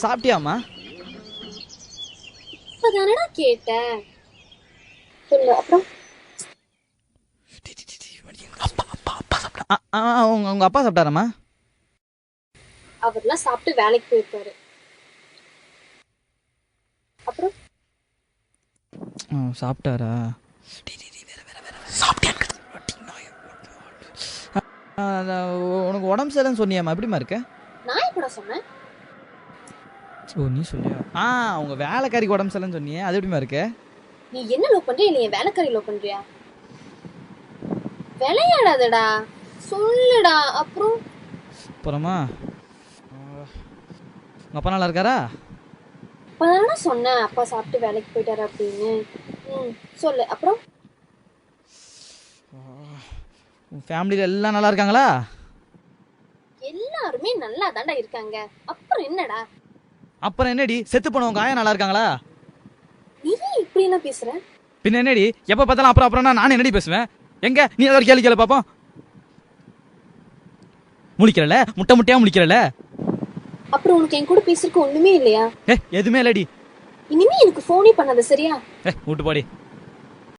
சாப்பிட்டியாமா? இப்பதானடா கேட்டேன். சொல்லு அப்புறம். உங்க அப்பா சாப்பிட்டாராமா? அவர்லாம் சாப்பிட்டு வேலைக்கு போயிருக்காரு. அப்புறம் சாப்பிட்டாரா? உனக்கு உடம்பு சரியில்லைன்னு சொன்னியாமா? எப்படிமா இருக்க? நான் எப்படா சொன்னேன்? ஓ, நீ சொல்லியா? உங்க வேலைக்காரிக்கு உடம்பு சரியில்லைன்னு சொன்னியே, அது எப்படிமா இருக்க? நீ என்ன லவ் பண்றியா இல்ல என் வேலைக்காரி லவ் பண்றியா? விளையாடாதடா, சொல்லுடா. அப்புறமா உங்க அப்பா நல்லா இருக்காரா? இப்பதானடா சொன்னேன் அப்பா சாப்பிட்டு வேலைக்கு போயிட்டாரு அப்படின்னு. சொல்லு அப்புறம். உன் ஃபேமிலியில எல்லாம் நல்லா இருக்காங்களா? எல்லாருமே நல்லா தாண்டா இருக்காங்க. அப்புறம் என்னடா? அப்புறம் என்னடி, செத்து போனவங்க ஆயா நல்லா இருக்காங்களா? நீ இப்படி என்ன பேசுற? பின்ன என்னடி, எப்ப பார்த்தாலும் அப்புறம் அப்புறம் நான் என்னடி பேசுவேன்? எங்க நீ ஏதாவது கேள்வி கேளு பாப்போம். முழிக்கிறல, முட்டை முட்டையா முழிக்கிறல. அப்புறம் உனக்கு என் கூட பேசுறதுக்கு ஒண்ணுமே இல்லையா? எதுவுமே இல்லடி. இனிமே எனக்கு போனே பண்ணாத, சரியா? விட்டு போடி.